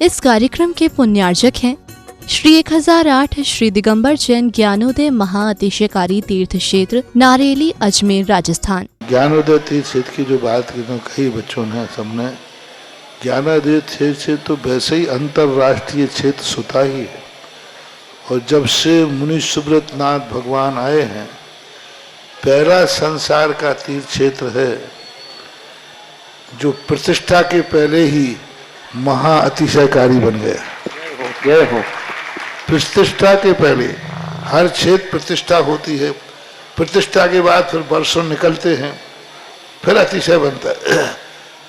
इस कार्यक्रम के पुण्यार्जक हैं श्री 1008 श्री दिगंबर जैन ज्ञानोदय महाअतिशयकारी तीर्थ क्षेत्र नारेली अजमेर राजस्थान। ज्ञानोदय तीर्थ क्षेत्र की जो बात की तो कई बच्चों ने सबने ज्ञानोदय क्षेत्र से तो वैसे ही अंतर्राष्ट्रीय क्षेत्र सुता ही है। और जब से मुनि सुब्रत नाथ भगवान आए हैं, पहला संसार का तीर्थ क्षेत्र है जो प्रतिष्ठा के पहले ही महाअतिशयकारी बन गया। प्रतिष्ठा के पहले हर क्षेत्र प्रतिष्ठा होती है, प्रतिष्ठा के बाद फिर वर्षों निकलते हैं, फिर अतिशय बनता है।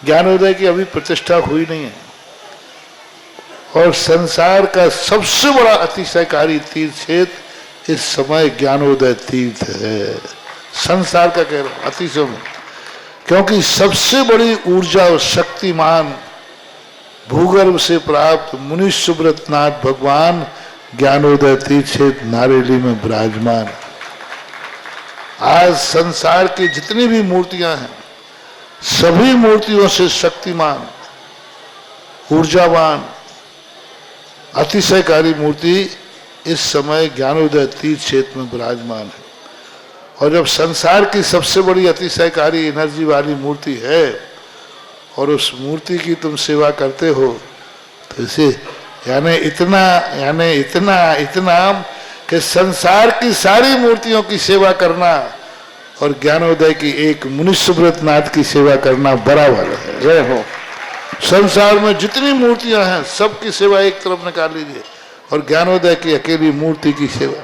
ज्ञानोदय की अभी प्रतिष्ठा हुई नहीं है और संसार का सबसे बड़ा अतिशयकारी तीर्थ क्षेत्र इस समय ज्ञानोदय तीर्थ है। संसार का कह रहा हूं अतिशय में, क्योंकि सबसे बड़ी ऊर्जा और शक्तिमान भूगर्भ से प्राप्त मुनि सुब्रत नाथ भगवान ज्ञानोदय तीर्थ क्षेत्र नारेली में विराजमान। आज संसार की जितनी भी मूर्तियां हैं, सभी मूर्तियों से शक्तिमान, ऊर्जावान, अतिशयकारी मूर्ति इस समय ज्ञानोदय तीर्थ क्षेत्र में विराजमान है। और जब संसार की सबसे बड़ी अतिशयकारी एनर्जी वाली मूर्ति है और उस मूर्ति की तुम सेवा करते हो, तो इसे यानी इतना कि संसार की सारी मूर्तियों की सेवा करना और ज्ञानोदय की एक मुनि सुब्रत नाथ की सेवा करना बराबर है। जय हो। संसार में जितनी मूर्तियां हैं सबकी सेवा एक तरफ निकाल लीजिए और ज्ञानोदय की अकेली मूर्ति की सेवा।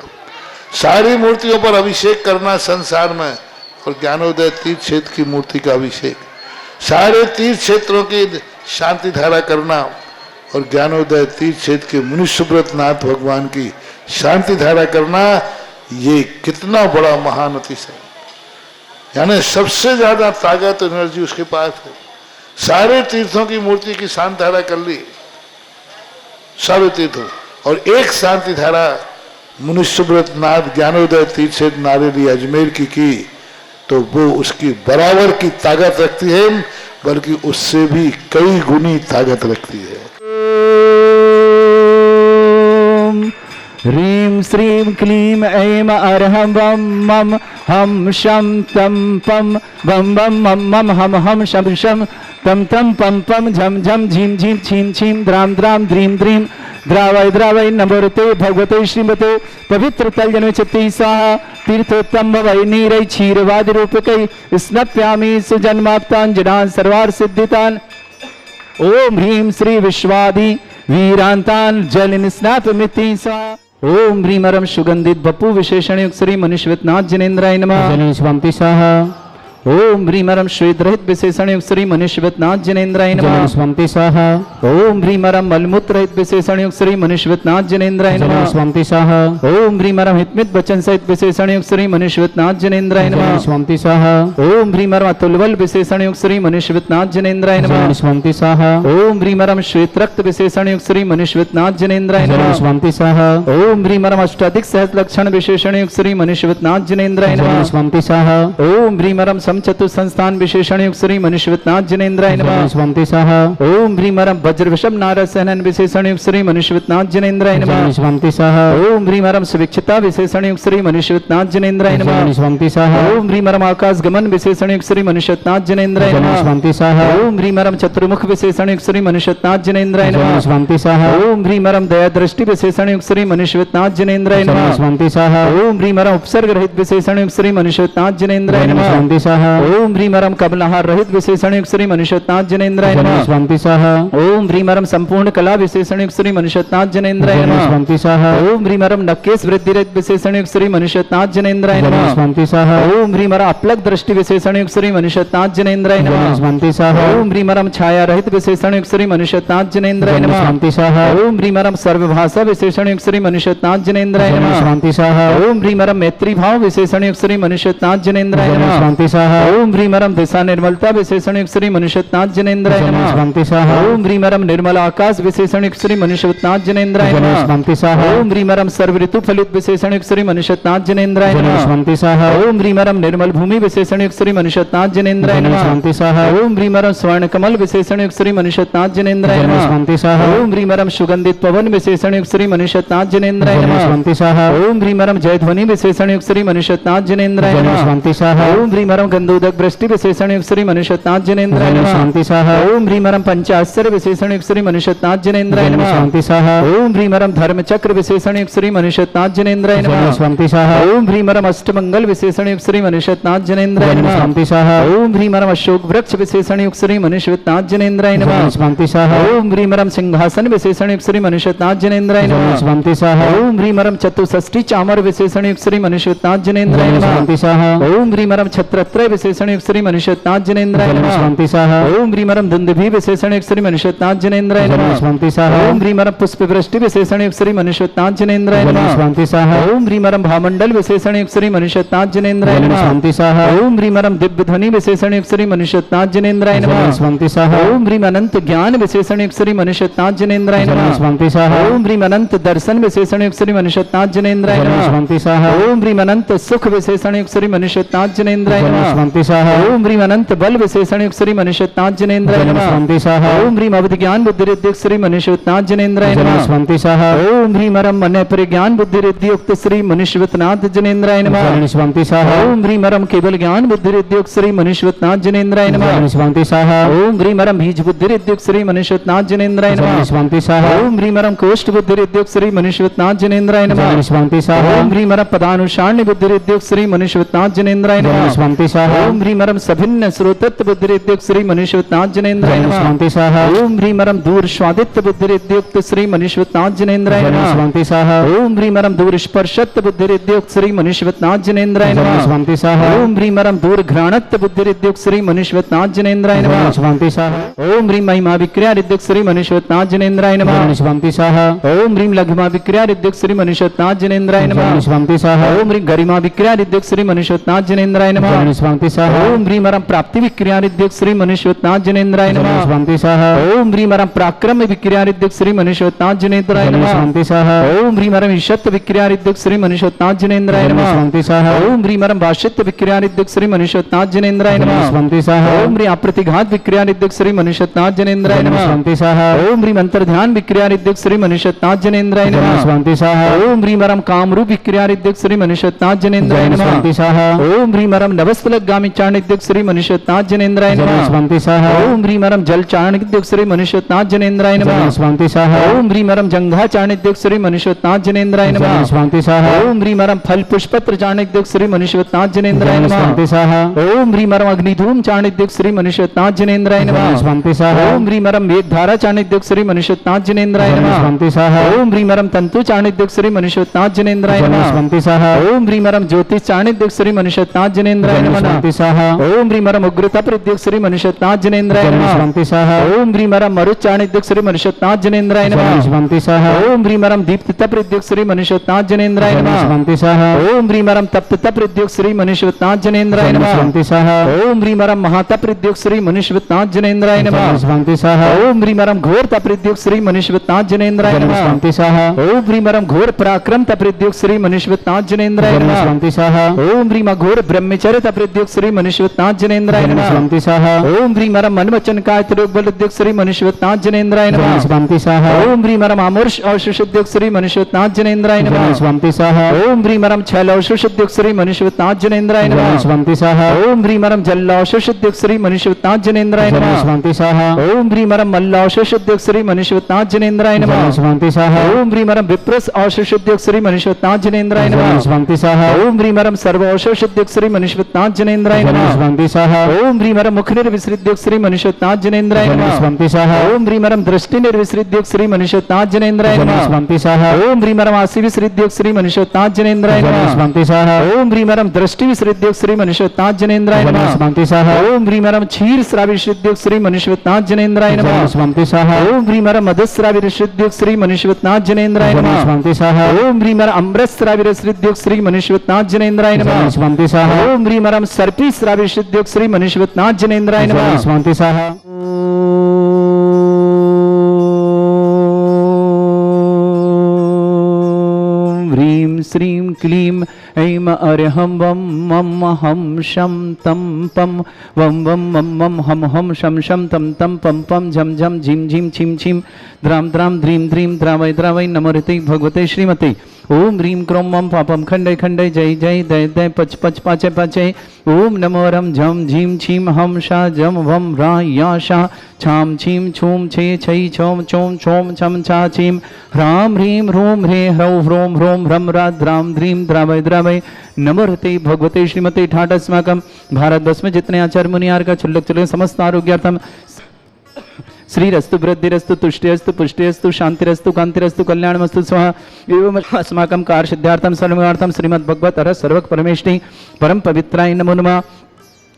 सारी मूर्तियों पर अभिषेक करना संसार में और ज्ञानोदय तीर्थ क्षेत्र की मूर्ति का अभिषेक, सारे तीर्थ क्षेत्रों की शांति धारा करना और ज्ञानोदय तीर्थ क्षेत्र के मुनि सुब्रत नाथ भगवान की शांति धारा करना, ये कितना बड़ा महान अतिशय। यानी सबसे ज्यादा ताकत एनर्जी उसके पास है। सारे तीर्थों की मूर्ति की शांति धारा कर ली, सारे तीर्थों, और एक शांति धारा मुनि सुब्रत नाथ ज्ञानोदय तीर्थ क्षेत्र नारेली अजमेर की तो वो उसकी बराबर की ताकत रखती है, बल्कि उससे भी कई गुनी ताकत रखती है। ह्रीं श्रीं क्लीं ऐं अरहं वं मं हम शं तं पं वं वं मं मं हम हम शं शं तं तं पं पं झं झं झीं झीं छीं छीं द्रां द्रां द्रीं द्रीं द्रावय द्रावय नमोरते भगवते श्रीमते पवित्र तलजन चित्ती स्वाहा तीर्थोत्तम भवै नीरै क्षीरवादि रूपकै स्नप्यामि सुजन्माप्तान् जनान् सर्वार्थ सिद्धितान्। ओम ह्रीं श्री विश्वादि वीरांतान् जल स्नापमिति स्वाहा। ओम ह्रीं अरम सुगंधित बपु विशेषण युक्त श्री मनुष्यनाथ जिनेन्द्राय नमः। स्वामी स्वाहा। ओम ह्रीं अरम श्वेत रहित विशेषण युक्त श्री मनुष्यनाथ जिनेन्द्राय नमः। स्वामी स्वाहा। ओम ह्रीं अरम मलमूत्र रहित विशेषण युक्त श्री मनुष्यनाथ जिनेन्द्राय नमः। स्वामी स्वाहा। ओम ह्रीं अरम हितमित वचन सहित विशेषण युक्त श्री मनुष्यनाथ जिनेन्द्राय नमः। स्वामी स्वाहा। ओम ह्रीं अरम अतुलबल विशेषण युक्त श्री मनुष्यनाथ जिनेन्द्राय नमः। स्वामी स्वाहा। ओम ह्रीं अरम श्वेत रक्त विशेषण युक्त श्री मनुष्यनाथ जिनेन्द्राय नमः। स्वामी स्वाहा। ओम ह्रीं अरम अष्टाधिक सहज लक्षण विशेषण युक्त श्री मनुष्यनाथ जिनेन्द्राय नमः। स्वामी स्वाहा। ओम ह्रीं अरम चतुर्थ संस्थान विशेषण युक्त श्री मनुष्यनाथ जिनेन्द्राय नमः। स्वामी स्वाहा। ओम ह्रीं अरम वज्र विषम नारद सहनन विशेषण युक्त श्री मनुष्यनाथ जिनेन्द्राय नमः। स्वामी स्वाहा। ओम ह्रीं अरम सुविक्षिता विशेषण युक्त श्री मनुष्यनाथ जिनेन्द्राय नमः। स्वामी स्वाहा। ओम ह्रीं अरम आकाश गमन विशेषण युक्त श्री मनुष्यनाथ जिनेन्द्राय नमः। स्वामी स्वाहा। ओम ह्रीं अरम चतुर्मुख विशेषण युक्त श्री मनुष्यनाथ जिनेन्द्राय नमः। स्वामी स्वाहा। ओम ह्रीं अरम दया दृष्टि विशेषण युक्त श्री मनुष्यनाथ जिनेन्द्राय नमः। स्वामी स्वाहा। ओम ह्रीं अरम उपसर्ग रहित विशेषण युक्त श्री मनुष्यनाथ जिनेन्द्राय नमः। स्वामी स्वाहा। ओम ह्रीं अरम कमलाहार रहित विशेषण युक्त श्री मनुष्यनाथ जिनेन्द्राय नमः। स्वामी स्वाहा। ओम ह्रीं अरम संपूर्ण कला विशेषण युक्त श्री मनुष्यनाथ जिनेन्द्राय नमः। स्वामी स्वाहा। ओम ह्रीं अरम नक्केश वृद्धि रहित विशेषण युक्त श्री मनुष्यनाथ जिनेन्द्राय नमः। स्वामी स्वाहा। ओम ह्रीं अरम अपलक दृष्टि विशेषण युक्त श्री मनुष्यनाथ जिनेन्द्राय नमः। स्वामी स्वाहा। ओम ह्रीं अरम छाया रहित विशेषण युक्त श्री मनुष्यनाथ जिनेन्द्राय नमः। स्वामी स्वाहा। ओम ह्रीं अरम सर्वभाषा विशेषण युक्त श्री मनुष्यनाथ जिनेन्द्राय नमः। स्वामी स्वाहा। ओम ह्रीं अरम मैत्री भाव विशेषण युक्त श्री मनुष्यनाथ जिनेन्द्राय नमः। स्वामी स्वाहा। ओम ह्रीमरम दिशा निर्मलता विशेषण युक्त श्री मनुष्यनाथ जनेन्द्राय नमः। ओम ह्रीमरम निर्मल आकाश विशेषण युक्त श्री मनुष्यनाथ जनेन्द्राय नमः। ओम ह्रीमरम सर्व ऋतु फलित विशेषण युक्त श्री मनुष्यनाथ जनेन्द्राय नमः। ओम ह्रीमरम निर्मल भूमि विशेषण युक्त श्री मनुष्यनाथ जनेन्द्राय नमः। ओम ह्रीमरम स्वर्ण कमल विशेषण युक्त श्री मनुष्यनाथ जनेन्द्राय नमः। ओम ह्रीमरम सुगंधित पवन विशेषण युक्त श्री मनुष्यनाथ जनेन्द्राय नमः। ओम ह्रीमरम जयध्वनि विशेषण युक्त श्री मनुष्यनाथ जनेन्द्राय नमः। ओम ह्रीमरम गंधोदक वृष्टि विशेषण युक्त श्री मनुष्यनाथ जनेन्द्राय नमः। ओम ह्रीमरम पंचाश्चर्य विशेषण युक्त श्री मनुष्यनाथ जनेन्द्राय नमः। ओम ह्रीमरम धर्म चक्र विशेषण युक्त श्री मनुष्यनाथ जनेन्द्राय नमः। ओम ह्रीमरम अष्टमंगल विशेषण युक्त श्री मनुष्यनाथ जनेन्द्राय नमः। ओम ह्रीमरम अशोक वृक्ष विशेषण युक्त श्री मनुष्यनाथ जनेन्द्राय नमः। ओम ह्रीमरम सिंहासन विशेषण युक्त श्री मनुष्यनाथ जनेन्द्राय नमः। ओम ह्रीमरम चतुष्षष्टि चामर विशेषण युक्त श्री मनुष्यनाथ जनेन्द्राय नमः। ओम ह्रीमरम छत्रत्रय विशेषण युक्त श्री मनुष्यनाथ जनेन्द्राय नमः। ओम ह्रीमरम दुंदुभि विशेषण युक्त श्री मनुष्यनाथ जनेन्द्राय नमः। ओम ह्रीमरम पुष्प वृष्टि विशेषण युक्त श्री मनुष्यनाथ जनेन्द्राय नमः। ओम ह्रीमरम भामंडल विशेषण युक्त श्री मनुष्यनाथ जनेन्द्राय नमः। ओम ह्रीमरम दिव्य ध्वनि विशेषण युक्त श्री मनुष्यनाथ जनेन्द्राय नमः। ओम ह्रीम अनंत ज्ञान विशेषण युक्त श्री मनुष्यनाथ जनेन्द्राय नमः। ओम ह्रीम अनंत दर्शन विशेषण युक्त श्री मनुष्यनाथ जनेन्द्राय नमः। ओम ह्रीम अनंत सुख विशेषण युक्त श्री मनुष्यनाथ जनेन्द्राय नमः। ओम ह्रीम अनंत बल विशेषण युक्त श्री मनुष्यनाथ जनेन्द्राय नमः। ओम ह्रीम अवधि ज्ञान बुद्धि रिद्धि युक्त श्री मनुष्यनाथ जनेन्द्राय नमः। ओम ह्रीमरम मन परिज्ञान बुद्धि रिद्धि युक्त श्री मनुष्यनाथ जनेन्द्राय नमः। ओम ह्रीमरम केवल ज्ञान बुद्धि रिद्धि युक्त श्री मनुष्यनाथ जनेन्द्राय नमः। ओम ह्रीमरम बीज बुद्धि रिद्धि युक्त श्री मनुष्यनाथ जनेन्द्राय नमः। ओम ह्रीमरम कोष्ठ बुद्धि रिद्धि युक्त श्री मनुष्यनाथ जनेन्द्राय नमः। ओम ह्रीमरम पदानुसारण्य बुद्धि रिद्धि युक्त श्री मनुष्यनाथ जनेन्द्राय नमः। ओम ह्रीमरम सभिन्न स्रोतत्व बुद्धि रिद्धि युक्त श्री मनुष्यनाथ जनेन्द्राय नमः। ओम ह्रीमरम दूर स्वादित्व बुद्धि रिद्धि युक्त श्री मनुष्यनाथ जनेन्द्राय नमः। ओम ह्रीमरम दूर स्पर्शत्व बुद्धि रिद्धि युक्त श्री मनुष्यनाथ जनेन्द्राय नमः। ओम ह्रीमरम दूर घ्राणत्व बुद्धि रिद्धि युक्त श्री मनुष्यनाथ जनेन्द्राय नमः। ओम ह्रीम महिमा विक्रिया रिद्धि युक्त श्री मनुष्यनाथ जनेन्द्राय नमः। ओम ह्रीम लघुमा विक्रिया रिद्धि युक्त श्री मनुष्यनाथ जनेन्द्राय नमः। ओम ह्रीम गरिमा विक्रिया रिद्धि युक्त श्री मनुष्यनाथ जनेन्द्राय नमः। ओम ह्रीमरम प्राप्ति विक्रिया रिद्धि युक्त श्री मनुष्यनाथ जनेन्द्राय नमः। ओम ह्रीमरम पराक्रम विक्रिया रिद्धि युक्त श्री मनुष्यनाथ जनेन्द्राय नमः। ओम ह्रीमरम ईशत्व विक्रिया रिद्धि युक्त श्री मनुष्यनाथ जनेन्द्राय नमः। ओम ह्रीमरम भाषित्व विक्रिया रिद्धि युक्त श्री मनुष्यनाथ जनेन्द्राय नमः। ओम ह्रीम अप्रतिघात विक्रिया रिद्धि युक्त श्री मनुष्यनाथ जनेन्द्राय नमः। ओम ह्रीम अंतर्ध्यान विक्रिया रिद्धि युक्त श्री मनुष्यनाथ जनेन्द्राय नमः। ओम ह्रीमरम कामरूप विक्रिया रिद्धि युक्त श्री मनुष्यनाथ जनेन्द्राय नमः। ओम ह्रीमरम नवस्फलगामी चारण रिद्धि युक्त श्री मनुष्यनाथ जनेन्द्राय नमः। ओम ह्रीमरम जल चारण रिद्धि युक्त श्री मनुष्यनाथ जनेन्द्राय नमः। ओम ह्रीमरम जंघा चारण रिद्धि युक्त श्री मनुष्यनाथ जनेन्द्राय नमः। ओम ह्रीमरम फल पुष्पत्र चारण रिद्धि युक्त श्री मनुष्यनाथ जनेन्द्राय नमः। ओम ह्रीमरम अग्निधूम चारण रिद्धि युक्त श्री मनुष्यनाथ जनेन्द्राय नमः। ओम ह्रीमरम मेघधारा चारण रिद्धि युक्त श्री मनुष्यनाथ जनेन्द्राय नमः। ओम ह्रीमरम तंतु चारण रिद्धि युक्त श्री मनुष्यनाथ जनेन्द्राय नमः। ओम ह्रीमरम ज्योतिष चारण रिद्धि युक्त श्री मनुष्यनाथ जनेन्द्राय नमः। ओम ह्रीमरम उग्रता रिद्धि युक्त श्री मनुष्यनाथ जनेन्द्राय नमः। ओम ह्रीमरम मरुत चारण रिद्धि युक्त श्री मनुष्यनाथ जनेन्द्राय नमः। ओम ह्रीमरम दीप्त रिद्धि युक्त श्री मनुष्यनाथ जनेन्द्राय नमः। ओम ह्रीमरम तप्त रिद्धि युक्त श्री मनुष्यनाथ जनेन्द्राय नमः। ओम ह्रीमरम महातप रिद्धि युक्त श्री मनुष्यनाथ जनेन्द्राय नमः। ओम ह्रीमरम घोर तप रिद्धि युक्त श्री मनुष्यनाथ जनेन्द्राय नमः। ओम ह्रीमरम घोर पराक्रम तप रिद्धि युक्त श्री मनुष्यनाथ जनेन्द्राय नमः। ओम ह्रीम घोर ब्रह्मचर्य तप रिद्धि युक्त श्री मनुष्यनाथ जनेन्द्राय नमः। ओम ह्रीमरम मन वचन काय योग बल रिद्धि युक्त श्री मनुष्यनाथ जनेन्द्राय नमः। ओम ह्रीमरम अमोर्ष औषध रिद्धि युक्त श्री मनुष्यनाथ जनेन्द्राय नमः। ओम ह्रीमरम छल औषध रिद्धि युक्त श्री मनुष्यनाथ जनेन्द्राय नमः। ओम ह्रीमरम जल औषध रिद्धि युक्त श्री मनुष्यनाथ जनेन्द्राय नमः। ओम ह्रीमरम मल्ल औषध रिद्धि युक्त श्री मनुष्यनाथ जनेन्द्राय नमः। ओम ह्रीमरम विप्रस औषध रिद्धि युक्त श्री मनुष्यनाथ जनेन्द्राय नमः। ओम ह्रीमरम सर्व औषध रिद्धि युक्त श्री मनुष्यनाथ जनेन्द्राय नमः। ओम ह्रीमरम मुख निर्विसृद्धि युक्त श्री मनुष्यनाथ जनेन्द्राय नमः। ओम ह्रीमरम दृष्टि निर्विसृद्धि युक्त श्री मनुष्यनाथ जनेन्द्राय नमः। ओम ह्रीमरम आसी विसृद्धि युक्त श्री मनुष्यनाथ जनेन्द्राय नमः। ओम ह्रीमरम दृष्टि विसृद्धि युक्त श्री मनुष्यनाथ जनेन्द्राय नमः। ओम ह्रीमरम क्षीर श्रावी विसृद्धि युक्त श्री मनुष्यनाथ जनेन्द्राय नमः। ओम ह्रीमरम मधुश्रावी विसृद्धि युक्त श्री मनुष्यनाथ जनेन्द्राय नमः। ओम ह्रीमरम अमृत श्रावी विसृद्धि युक्त श्री मनुष्यनाथ जनेन्द्राय नमः। ओम ह्रीमरम सर्पी श्रावी सिद्ध्योग श्री मनीषवतनाथ जनेन्द्राय नमः। स्वांति साहा ह्रीं श्रीं क्लीं ऐं अर्हं वं मं हम शं तं पं वं वं मं मं हम हम शं शं तं तं पं पं झं झं झिं झिं छिं छिं द्रां द्रां ध्रीं ध्रीं द्रावै द्रावै नमोते भगवते श्रीमते। ओम ह्रीं क्रों मं पापं खण्डै खण्डै जय जय दय दय पच पच पाचय पाचय। ओम नमो रं झं झीं छीं हम शा जम वं रा या शा छां छीं छूं छे छै छौं चौं छौं छं छा छीं ह्रां ह्रीं ह्रूं ह्रे ह्रौं ह्रों ह्रों ह्रं रा द्रां द्रीं द्रावै द्रावै नमोते भगवते श्रीमते। ठाट अस्माकं भारतवर्ष में जितने आचार्य मुनियार का छुल्लक चले समस्त आरोग्यार्थम श्रीरस्तु वृद्धिरस्तु तुष्टिरस्तु पुष्टिरस्तु शांतिरस्तु कांतिरस्तु कल्याणमस्तु स्वाहा। एवं अस्माकं कार्य सिद्धार्थम सर्वार्थम श्रीमद्भगवत अरहत सर्वक परमेष्टि परम पवित्राय नमो नमः।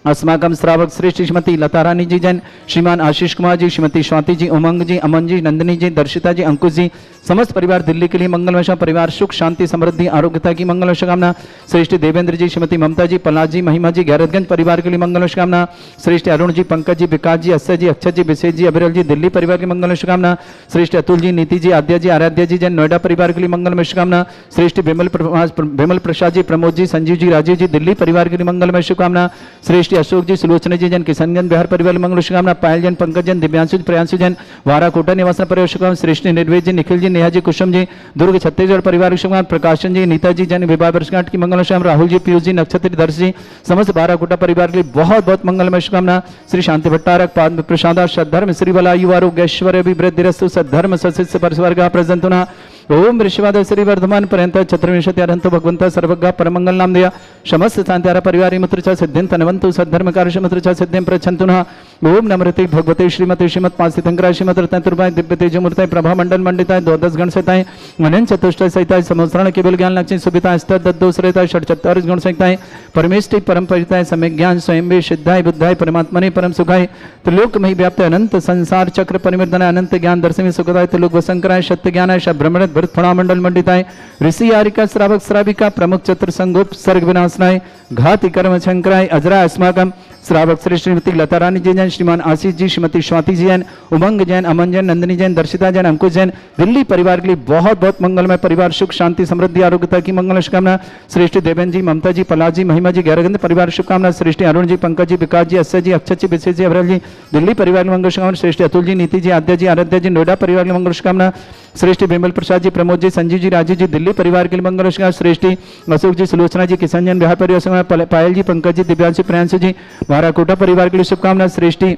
अस्माकं श्रावक श्रेष्ठ श्रीमती लता रानी जी जैन, श्रीमान आशीष कुमार जी, श्रीमती स्वाति जी, उमंग जी, अमन जी, नंदिनी जी, दर्शिता जी, अंकुश जी, समस्त परिवार दिल्ली के लिए मंगलवशा परिवार सुख शांति समृद्धि आरोग्यता की मंगलवश कामना। श्रेष्ठ देवेंद्र जी, श्रीमती ममता जी, पलाश जी, महिमा जी, गैरतगंज परिवार के लिए मंगलवश कामना। श्रेष्ठ अरुण जी, पंकज जी, विकास जी, अक्षय जी, अक्षत जी, विशेष जी, अभिरल जी, दिल्ली परिवार की मंगलवश कामना। श्रेष्ठ अतुल जी, नीति जी, आद्या जी, आराध्या जी जैन, नोएडा परिवार के लिए मंगलमय कामना। श्रेष्ठ विमल प्रसाद जी, प्रमोद जी, संजीव जी, राजीव जी, दिल्ली परिवार के लिए मंगलमय शुभकामना। श्रेष्ठ अशोक जी, सुलोचना जी जैन, किशनगंज बिहार परिवार मंगल शुभकामना। पायल जैन, पंकज जैन, दिव्यांशु प्रियांशु जैन, वारा कोटा निवास परिवार शुभकामना। श्रेष्ठ निर्वेद जी, निखिल जी, नेहा जी, कुसुम जी, दुर्ग छत्तीसगढ़ परिवार शुभकामना। प्रकाशन जी, नीता जी जैन, विवाह वर्षगांठ की मंगल शुभकामना। राहुल जी, पीयूष जी, नक्षत्र दर्श जी, समस्त बारा कोटा परिवार के लिए बहुत बहुत मंगलमय शुभकामना। श्री शांति भट्टारक पाद प्रसाद सद्धर्म श्री बलायु आरोग्य ऐश्वर्य अभिवृद्धिरस्तु सद्धर्म सशिष्य परस्वर्ग प्रजंतुना। ओम ऋषिवाद श्री वर्धमान पर्यंत चतुर्विंशत्यारंत भगवंत सर्वज्ञ परमंगल नाम दिया समस्त शांत्यारा परिवार मुत्र च सिद्धिं तनवंतु सद्धर्म कार्य मुत्र च सिद्धिं प्रच्छन्तुना। ओम नमृते भगवते श्रीमते श्रीमत् पांसितंकराय श्रीमत् रत्नतुर्भाय दिव्य तेजमूर्ताय प्रभा मंडल मंडिताय द्वादश गण सहिताय अनंत चतुष्टय सहिताय समस्तरण केवल ज्ञान लक्ष्मी सुविताय अष्टदोषरहिताय षट्चत्वारिश गुण सहिताय परमेष्टि परम परिताय सम्यक ज्ञान स्वयं वे सिद्धाय बुद्धाय परमात्मने परम सुखाय त्रिलोक मही व्याप्त अनंत संसार चक्र परिवर्तनाय अनंत ज्ञान दर्शनी सुखदाय त्रिलोक वसंकराय सत्य ज्ञानाय शब्रह्मण भरत फणा मंडल मंडिताय ऋषि यारिका श्रावक श्राविका प्रमुख चतुर संगोप सर्ग विनाशनाय घाति कर्म शंकराय अजरा अस्माकम श्रावक श्री श्रीमती लता रानी जी जैन, श्रीमान आशीष जी, श्रीमती स्वाति जी जैन, उमंग जैन, अमन जैन, नंदिनी जैन, दर्शिता जैन, अंकुश जैन, दिल्ली परिवार के लिए बहुत बहुत मंगलमय परिवार सुख शांति समृद्धि आरोग्यता की मंगल शुभकामना। श्रेष्ठ देवेंद्र जी, ममता जी, पलाश जी, महिमा जी, गैरगंज परिवार शुभकामना। श्रेष्ठ अरुण जी, पंकज जी, विकास जी, अक्षय जी, अक्षत जी, विशेष जी, अभरल जी, दिल्ली परिवार की मंगल शुभकामना। श्रेष्ठ अतुल जी, नीति जी, आद्या जी, आराध्या जी, नोएडा परिवार की मंगल शुभकामना। श्रेष्ठ विमल प्रसाद जी, प्रमोद जी, संजीव जी, राजीव जी, दिल्ली परिवार के लिए मंगल शुभकामना। श्रेष्ठ अशोक जी, सुलोचना जी, किशन जैन, बिहार परिवार, पायल जी, पंकज जी, दिव्यांशु प्रियांशु जी, वारा कोटा परिवार के लिए शुभकामना। श्रेष्ठी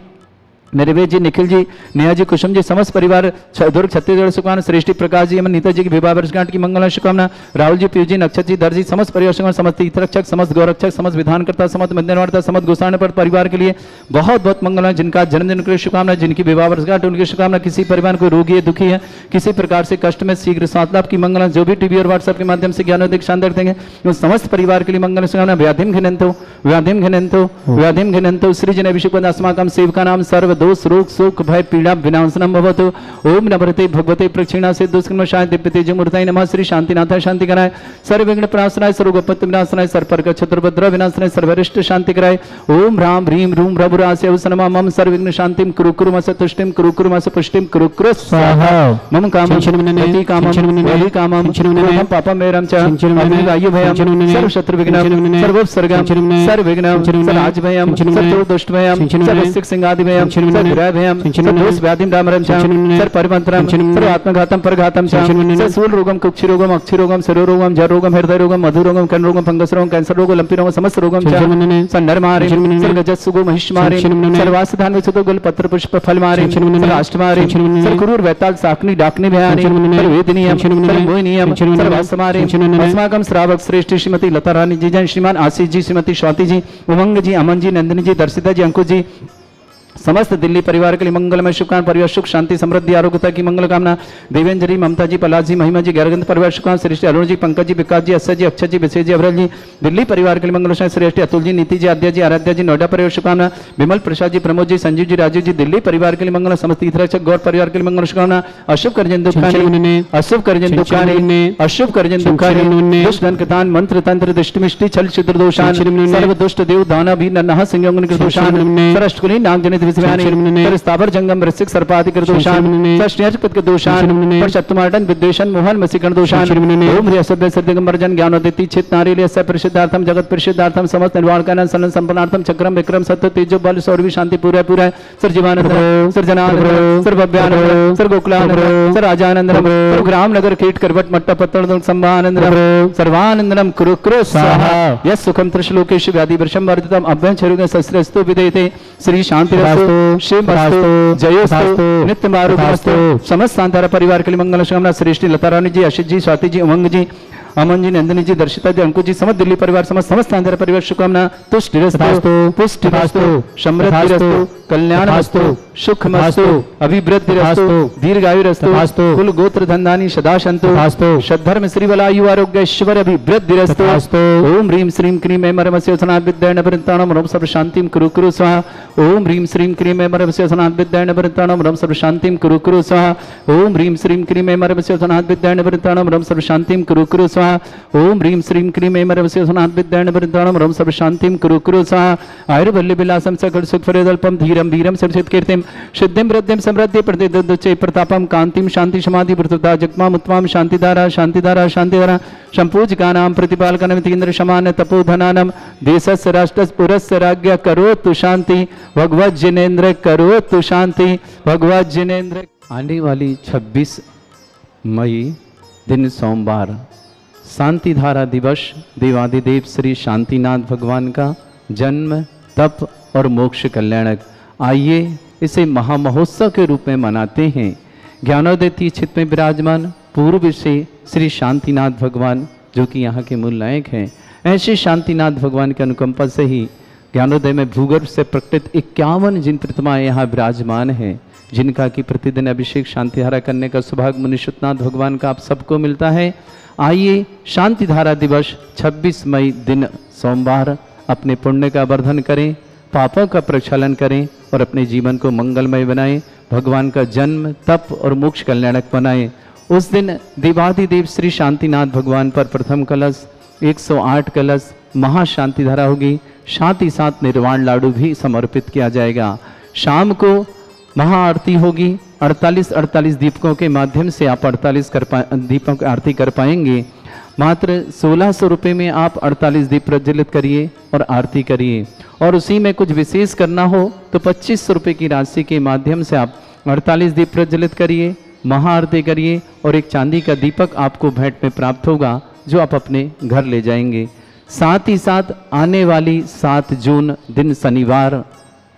निर्वेद जी, निखिल जी, नेहा जी, कुसुम जी, समस्त परिवार दुर्ग छत्तीसगढ़ शुभकामना। श्रेष्ठी प्रकाश जी, नीता जी की विवाह वर्षगांठ की मंगल शुभकामना। राहुल जी, पीयू जी, नक्षत्र जी, दर्जी, समस्त परिवार शुभकामना। समस्त तीर्थरक्षक, समस्त गौरक्षक, समस्त विधानकर्ता, समस्त मध्यवर्ता, समस्त गोसाण पर परिवार के लिए बहुत बहुत मंगल। जिनका जन्मदिन के लिए शुभकामना, जिनकी विवाह वर्षगांठ उनकी शुभकामना। किसी परिवार को रोगी है, दुखी है, किसी प्रकार से कष्ट में शीघ्र स्वास्थ्य लाभ की मंगल। जो भी टीवी और व्हाट्सएप के माध्यम से ज्ञानोदय शानदार देंगे उन समस्त परिवार के लिए मंगल शुभकामना। व्याधिम घिनंतो व्याधिम घिनंतो व्याधिम घिनंतो सृजन अभिषेक अस्माकं सेवका नाम सर्व दोष रोग सुख भय पीड़ा विनाशनम भवतु। ओम नमृते भगवते प्रक्षिणा से दुष्कृमशाय दिव्य तेजमूर्ताय नमः। श्री शांतिनाथाय शांति कराय सर्व विघ्न प्रणाशनाय सर्वगपत्ति विनाशनाय सर्पर्क चतुर्भद्र विनाशनाय सर्वरिष्ट शांति कराय। ओम राम ह्रीम रूम रघुरास्य अवसनमा मम सर्व विघ्न शांतिम कुरु कुरु मस तुष्टिम कुरु कुरु मस पुष्टिम कुरु कुरु स्वाहा। मम कामं अति कामं वैहि कामं मम पापं मेरं च अग्निवायु भयं सर्व शत्रु विघ्नं सर्वोपसर्गं सर्व विघ्नं सर्वराज भयं सर्व दुष्ट भयं सर्वसिक सिंहादि भयं सर्वग्रह भयं सर्वदोष व्याधिं डामरं च सर्व परिमंत्रं सर्व आत्मघातं परघातं च सर्वसूल रोगं कुक्षि रोगं अक्षि रोगं सरो रोगं जर रोगं हृदय रोगं मधु रोगं कर्ण रोगं फंगस रोगं कैंसर रोगं लंपी रोगं समस्त रोगं च संडरमारि सर्गजस्सुगो महिष्मारि सर्वासधान विसुतो गुल पत्र पुष्प फल मारि सर्वाष्टमारि सर्वकुरूर वैताल साकनी डाकनी भयानि सर्ववेदनीयं सर्वमोहिनीयं सर्वासमारि अस्माकं श्रावक श्रेष्ठ श्रीमती लता रानी जी जैन, श्रीमान आशीष जी, श्रीमती स्वाति जी, उमंग जी, अमन जी, नंदिनी जी, दर्शिता जी, अंकुश जी, समस्त दिल्ली परिवार के लिए मंगलमय शुभकामना, परिवार सुख शांति समृद्धि आरोग्यता की मंगल कामना। देवेंद्र जी, ममता जी, पलाश जी, महिमा जी, गैरगंध परिवार शुभकामना। श्रेष्ठी अरुण जी, पंकज जी, विकास जी, अक्षय जी, अक्षय जी, विशेष जी, अवरल जी, दिल्ली परिवार के लिए मंगल। श्रेष्ठी अतुल जी, नीति जी, आद्या जी, आराध्या जी, नोएडा परिवार शुभकामना। विमल प्रसाद जी, प्रमोद जी, संजीव जी, राजीव जी, दिल्ली परिवार के लिए मंगल। समस्त तीर्थरक्षक गौर परिवार के लिए मंगल शुभकामना। अशुभ करजन दुखानी, अशुभ करजन दुखानी, अशुभ करजन दुखानी, दुष्ट धन कृतान मंत्र तंत्र दृष्टिमिष्टि छल छिद्र दोषान, सर्व दुष्ट देव दाना भी नन्हा संयम कृतोषान, सरष्टकुली नाग जनित विषयानि, स्थावर जंगम वृश्चिक सर्पादि कृतोषान, षष्ठ्यर्पद कृतोषान, परशत्तुमार्टन विद्वेषण मोहन मसिकण दोषान। ओम ह्रीं असभ्य सद्दिगंबरजन ज्ञानोदिति चित्त नारीले अस्य परिषदार्थम जगत परिषदार्थम समस्त निर्वाण कारण सन संपन्नार्थम चक्रम विक्रम सत्य तेजो बल सौरभि शांति पूरा पूरा सर्जीवानंद सर्जनानंद सर्वभ्यानंद सर्वगोकुलानंद सर्वराजानंदम सर्वग्राम नगर कीट करवट मट्टा पत्तल संभानंदम सर्वानंदनम कुरु कुरु स्वाहा। यस सुखम त्रिश्लोकेश व्याधि वर्षम वर्धितम अभ्यं चरुगे शस्त्रस्तु विदेते श्री शांतिरस्तु शिवस्तु जयोस्तु नित्यमारुतमस्तु। समस्त सांतारा परिवार के लिए मंगल कामना। श्रेष्ठी लता रानी जी, आशीष जी, स्वाति जी, उमंग जी, अमन जी, नंदिनी जी, दर्शिता जी, अंकुश जी, समस्त दिल्ली परिवार समस्त सांतारा परिवार शुभकामना। तुष्टिरस्तु पुष्टिरस्तु समृद्धिरस्तु कल्याणमस्तु सुखमस्तु अभिवृद्धिरस्तु दीर्घायुरस्तु कुल गोत्र धन्धानि सदा सन्तु सद्धर्म श्री बलायु आरोग्य ऐश्वर्य अभिवृद्धिरस्तु। ओम ह्रीं श्रीं क्रीं ऐं मरमस्य सनात् विद्याय नवरताणं रं सर्व शांतिं कुरु कुरु स्वाहा। ओम ह्रीं श्रीं क्रीं ऐं मरमस्य सनात् विद्याय नवरताणं रं सर्व शांतिं कुरु कुरु स्वाहा। ओम ह्रीं श्रीं क्रीं ऐं मरमस्य सनात् विद्याय नवरताणं रं सर्व शांतिं कुरु कुरु स्वाहा। ओम ह्रीं श्रीं क्रीं ऐं मरमस्य सनात् विद्याय नवरताणं रं सर्व शांतिं कुरु कुरु स्वाहा। आयुर्वल्ली विलासं सकल सुख फरेदल्पम धीरम वीरम सरसित कीर्तिम सिद्धिम वृद्धिम समृद्धि प्रतिदुच्चै प्रतापम कांतिम शांति समाधि वृतता जगमाम उत्तमाम शांतिधारा शांतिधारा शांतिधारा संपूजकानां प्रतिपालकनमितेन्द्र समान तपोधनानां देशस्य राष्ट्रस्य पुरस्य राज्ञ करोतु शांति भगवत जिनेन्द्र करोतु शांति भगवत जिनेन्द्र। आने वाली 26 मई दिन सोमवार शांतिधारा दिवस देवादिदेव श्री शांतिनाथ भगवान का जन्म तप और मोक्ष कल्याणक। आइए इसे महामहोत्सव के रूप में मनाते हैं। ज्ञानोदय क्षेत्र में विराजमान पूर्व से श्री शांतिनाथ भगवान जो कि यहाँ के मूल नायक हैं, ऐसे शांतिनाथ भगवान की अनुकंपा से ही ज्ञानोदय में भूगर्भ से प्रकटित 51 जिन प्रतिमाएं यहाँ विराजमान हैं, जिनका कि प्रतिदिन अभिषेक शांतिधारा करने का सौभाग्य मुनिषुतनाथ भगवान का आप सबको मिलता है। आइए शांतिधारा दिवस 26 मई दिन सोमवार अपने पुण्य का वर्धन करें, पापों का प्रक्षालन करें और अपने जीवन को मंगलमय बनाएं, भगवान का जन्म तप और मोक्ष कल्याणक बनाएं। उस दिन देवाधिदेव श्री शांतिनाथ भगवान पर प्रथम कलश 108 कलश महाशांतिधारा होगी, साथ ही साथ निर्वाण लाडू भी समर्पित किया जाएगा। शाम को महाआरती होगी। 48 दीपकों के माध्यम से आप 48 दीपों की आरती कर पाएंगे। मात्र 1600 रुपये में आप 48 दीप प्रज्वलित करिए और आरती करिए। और उसी में कुछ विशेष करना हो तो 2500 रुपये की राशि के माध्यम से आप 48 दीप प्रज्वलित करिए, महाआरती करिए और एक चांदी का दीपक आपको भेंट में प्राप्त होगा जो आप अपने घर ले जाएंगे। साथ ही साथ आने वाली 7 जून दिन शनिवार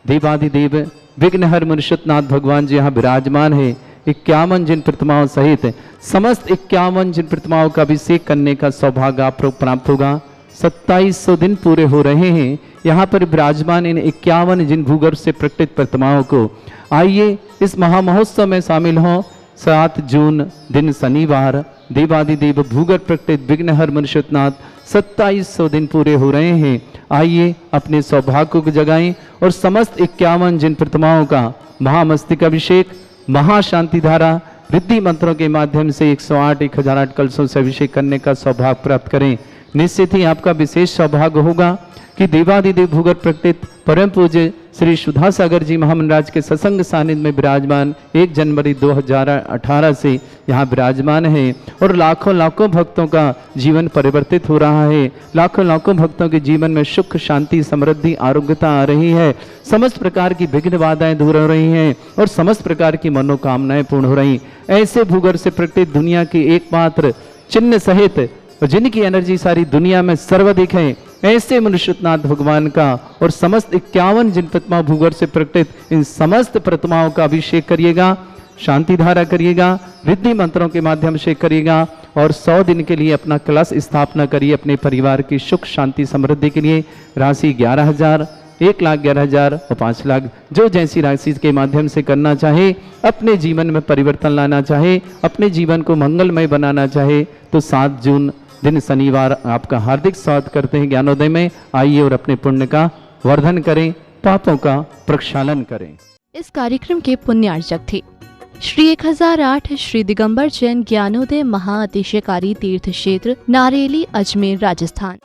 देवाधिदेव विघ्नहर मुनिषुतनाथ भगवान जी यहाँ विराजमान है। 51 जिन प्रतिमाओं सहित समस्त 51 जिन प्रतिमाओं का अभिषेक करने का सौभाग्य आपको प्राप्त होगा। 2700 दिन पूरे हो रहे हैं यहाँ पर विराजमान इन 51 जिन भूगर्भ से प्रकटित प्रतिमाओं को। आइए इस महामहोत्सव में शामिल हों। 7 जून दिन शनिवार देवादिदेव भूगर्भ प्रकटित विघ्नहर मुनिषुतनाथ 2700 दिन पूरे हो रहे हैं। आइए अपने सौभाग्य को जगाएं और समस्त 51 जिन प्रतिमाओं का महामस्तिक अभिषेक महाशांतिधारा रिद्धि मंत्रों के माध्यम से 108 1008 कलशों से अभिषेक करने का सौभाग्य प्राप्त करें। निश्चित ही आपका विशेष सौभाग्य होगा कि देवादिदेव भूगर्भ प्रकटित परम पूज्य श्री सुधा सागर जी महामंडराज के सत्संग सानिध्य में विराजमान 1 जनवरी 2018 से यहाँ विराजमान है और लाखों लाखों भक्तों का जीवन परिवर्तित हो रहा है। लाखों लाखों भक्तों के जीवन में सुख शांति समृद्धि आरोग्यता आ रही है। समस्त प्रकार की विघ्न बाधाएं दूर हो रही हैं और समस्त प्रकार की मनोकामनाएं पूर्ण हो रही। ऐसे भूगर्भ से प्रकटित दुनिया की एकमात्र चिन्ह सहित जिनकी एनर्जी सारी दुनिया में सर्वाधिक है, ऐसे मुनिषुतनाथ भगवान का और समस्त 51 जिन प्रतिमा भूगर्भ से प्रकटित इन समस्त प्रतिमाओं का अभिषेक करिएगा, शांतिधारा करिएगा, रिद्धि मंत्रों के माध्यम से करिएगा और 100 दिन के लिए अपना कलश स्थापना करिए अपने परिवार की सुख शांति समृद्धि के लिए। राशि 11,000, 1,11,000 और 5 लाख, जो जैसी राशि के माध्यम से करना चाहे, अपने जीवन में परिवर्तन लाना चाहे, अपने जीवन को मंगलमय बनाना चाहे, तो 7 जून दिन शनिवार आपका हार्दिक स्वागत करते हैं ज्ञानोदय में। आइए और अपने पुण्य का वर्धन करें, पापों का प्रक्षालन करें। इस कार्यक्रम के पुण्यार्चक थे श्री 1008 श्री दिगंबर जैन ज्ञानोदय महाअतिशयकारी तीर्थ क्षेत्र नारेली, अजमेर, राजस्थान।